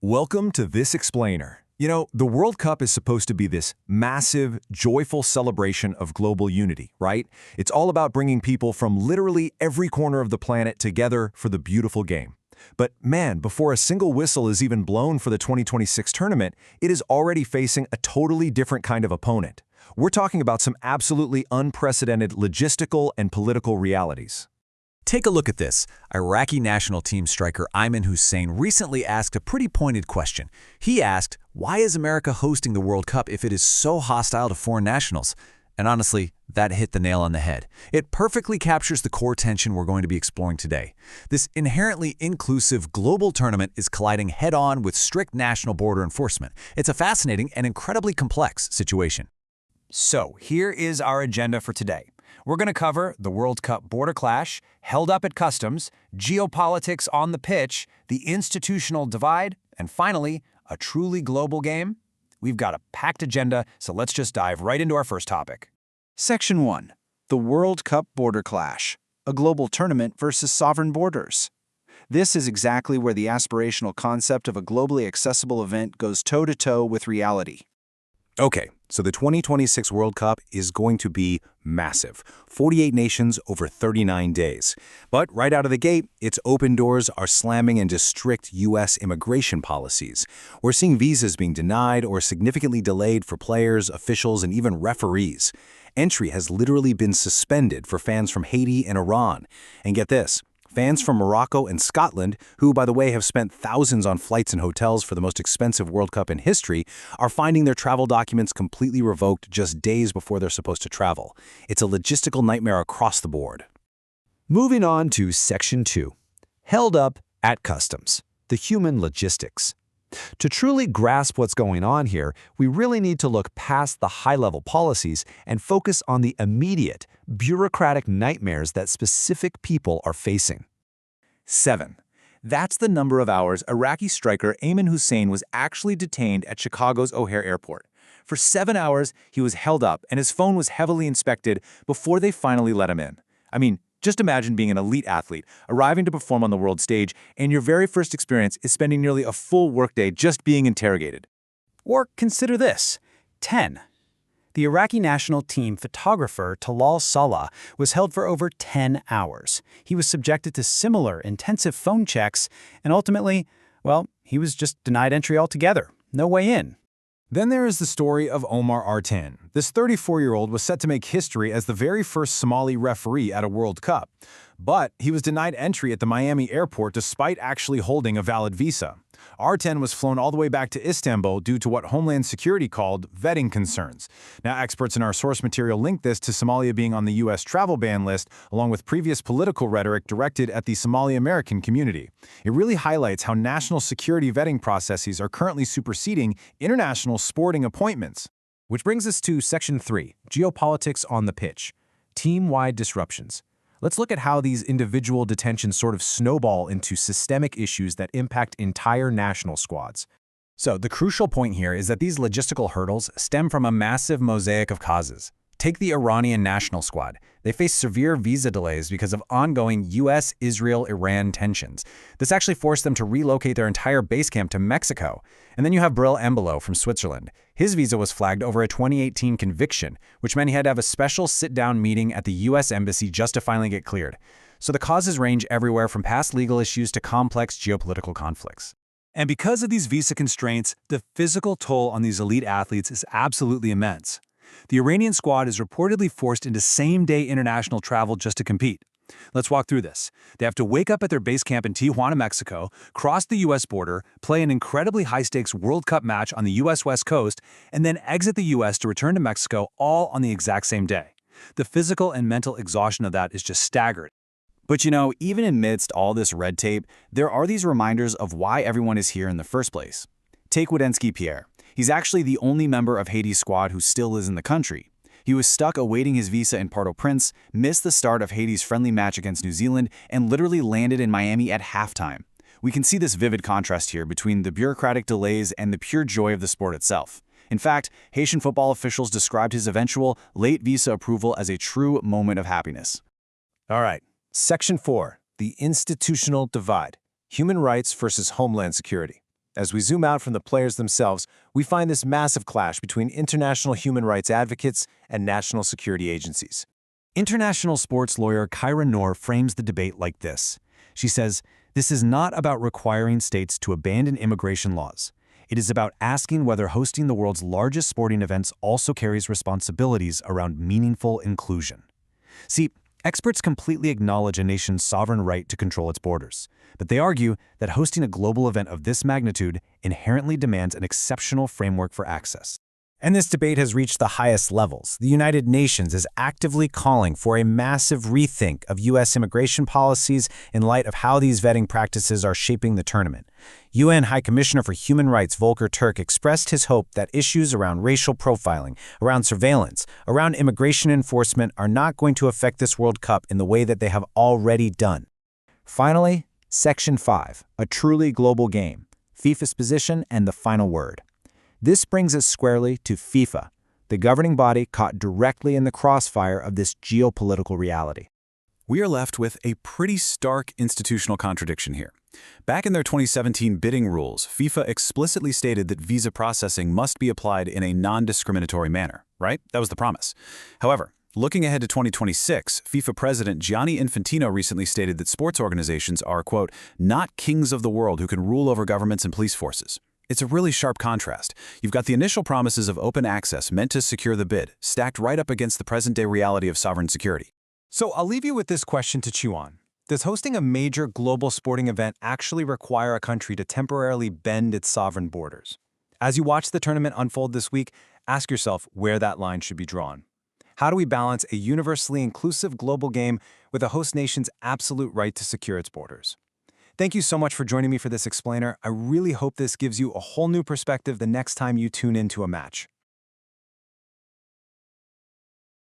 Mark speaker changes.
Speaker 1: Welcome to This Explainer. You know, the World Cup is supposed to be this massive, joyful celebration of global unity, right? It's all about bringing people from literally every corner of the planet together for the beautiful game. But man, before a single whistle is even blown for the 2026 tournament, it is already facing a totally different kind of opponent. We're talking about some absolutely unprecedented logistical and political realities.
Speaker 2: Take a look at this. Iraqi national team striker Aymen Hussein recently asked a pretty pointed question. He asked, why is America hosting the World Cup if it is so hostile to foreign nationals? And honestly, that hit the nail on the head. It perfectly captures the core tension we're going to be exploring today. This inherently inclusive global tournament is colliding head-on with strict national border enforcement. It's a fascinating and incredibly complex situation.
Speaker 3: So here is our agenda for today. We're going to cover the World Cup border clash, held up at customs, geopolitics on the pitch, the institutional divide, and finally, a truly global game. We've got a packed agenda, so let's just dive right into our first topic.
Speaker 4: Section 1. The World Cup border clash, a global tournament versus sovereign borders. This is exactly where the aspirational concept of a globally accessible event goes toe-to-toe with reality.
Speaker 1: Okay, so the 2026 World Cup is going to be massive. 48 nations over 39 days. But right out of the gate, its open doors are slamming into strict U.S. immigration policies. We're seeing visas being denied or significantly delayed for players, officials, and even referees. Entry has literally been suspended for fans from Haiti and Iran. And get this. Fans from Morocco and Scotland, who, by the way, have spent thousands on flights and hotels for the most expensive World Cup in history, are finding their travel documents completely revoked just days before they're supposed to travel. It's a logistical nightmare across the board.
Speaker 5: Moving on to Section 2. Held up at customs. The human logistics. To truly grasp what's going on here, we really need to look past the high-level policies and focus on the immediate, bureaucratic nightmares that specific people are facing.
Speaker 3: 7. That's the number of hours Iraqi striker Aymen Hussein was actually detained at Chicago's O'Hare Airport. For 7 hours, he was held up and his phone was heavily inspected before they finally let him in. I mean, just imagine being an elite athlete, arriving to perform on the world stage, and your very first experience is spending nearly a full workday just being interrogated.
Speaker 6: Or consider this. 10. The Iraqi national team photographer Talal Salah was held for over 10 hours. He was subjected to similar intensive phone checks, and ultimately, well, he was just denied entry altogether. No way in.
Speaker 1: Then there is the story of Omar Artan. This 34-year-old was set to make history as the very first Somali referee at a World Cup. But he was denied entry at the Miami airport despite actually holding a valid visa. Artan was flown all the way back to Istanbul due to what Homeland Security called vetting concerns. Now, experts in our source material link this to Somalia being on the U.S. travel ban list, along with previous political rhetoric directed at the Somali American community. It really highlights how national security vetting processes are currently superseding international sporting appointments.
Speaker 5: Which brings us to Section 3, Geopolitics on the pitch. Team-wide disruptions. Let's look at how these individual detentions sort of snowball into systemic issues that impact entire national squads.
Speaker 2: So the crucial point here is that these logistical hurdles stem from a massive mosaic of causes. Take the Iranian national squad. They face severe visa delays because of ongoing U.S., Israel, Iran tensions. This actually forced them to relocate their entire base camp to Mexico. And then you have Bril Embolo from Switzerland. His visa was flagged over a 2018 conviction, which meant he had to have a special sit-down meeting at the U.S. Embassy just to finally get cleared. So the causes range everywhere from past legal issues to complex geopolitical conflicts.
Speaker 3: And because of these visa constraints, the physical toll on these elite athletes is absolutely immense. The Iranian squad is reportedly forced into same-day international travel just to compete. Let's walk through this. They have to wake up at their base camp in Tijuana, Mexico, cross the U.S. border, play an incredibly high-stakes World Cup match on the U.S. West Coast, and then exit the U.S. to return to Mexico all on the exact same day. The physical and mental exhaustion of that is just staggering.
Speaker 7: But you know, even amidst all this red tape, there are these reminders of why everyone is here in the first place. Take Wadensky Pierre. He's actually the only member of Haiti's squad who still is in the country. He was stuck awaiting his visa in Port-au-Prince, missed the start of Haiti's friendly match against New Zealand, and literally landed in Miami at halftime. We can see this vivid contrast here between the bureaucratic delays and the pure joy of the sport itself. In fact, Haitian football officials described his eventual late visa approval as a true moment of happiness.
Speaker 1: All right, Section 4, the institutional divide, human rights versus homeland security. As we zoom out from the players themselves, we find this massive clash between international human rights advocates and national security agencies.
Speaker 2: International sports lawyer Kyra Noor frames the debate like this. She says, "This is not about requiring states to abandon immigration laws. It is about asking whether hosting the world's largest sporting events also carries responsibilities around meaningful inclusion." See, experts completely acknowledge a nation's sovereign right to control its borders, but they argue that hosting a global event of this magnitude inherently demands an exceptional framework for access.
Speaker 6: And this debate has reached the highest levels. The United Nations is actively calling for a massive rethink of U.S. immigration policies in light of how these vetting practices are shaping the tournament. UN High Commissioner for Human Rights Volker Turk expressed his hope that issues around racial profiling, around surveillance, around immigration enforcement are not going to affect this World Cup in the way that they have already done.
Speaker 4: Finally, Section 5, a truly global game, FIFA's position and the final word. This brings us squarely to FIFA, the governing body caught directly in the crossfire of this geopolitical reality.
Speaker 7: We are left with a pretty stark institutional contradiction here. Back in their 2017 bidding rules, FIFA explicitly stated that visa processing must be applied in a non-discriminatory manner, right? That was the promise. However, looking ahead to 2026, FIFA President Gianni Infantino recently stated that sports organizations are, quote, not kings of the world who can rule over governments and police forces. It's a really sharp contrast. You've got the initial promises of open access meant to secure the bid, stacked right up against the present-day reality of sovereign security.
Speaker 1: So I'll leave you with this question to chew on. Does hosting a major global sporting event actually require a country to temporarily bend its sovereign borders? As you watch the tournament unfold this week, ask yourself where that line should be drawn. How do we balance a universally inclusive global game with a host nation's absolute right to secure its borders? Thank you so much for joining me for this explainer. I really hope this gives you a whole new perspective the next time you tune into a match.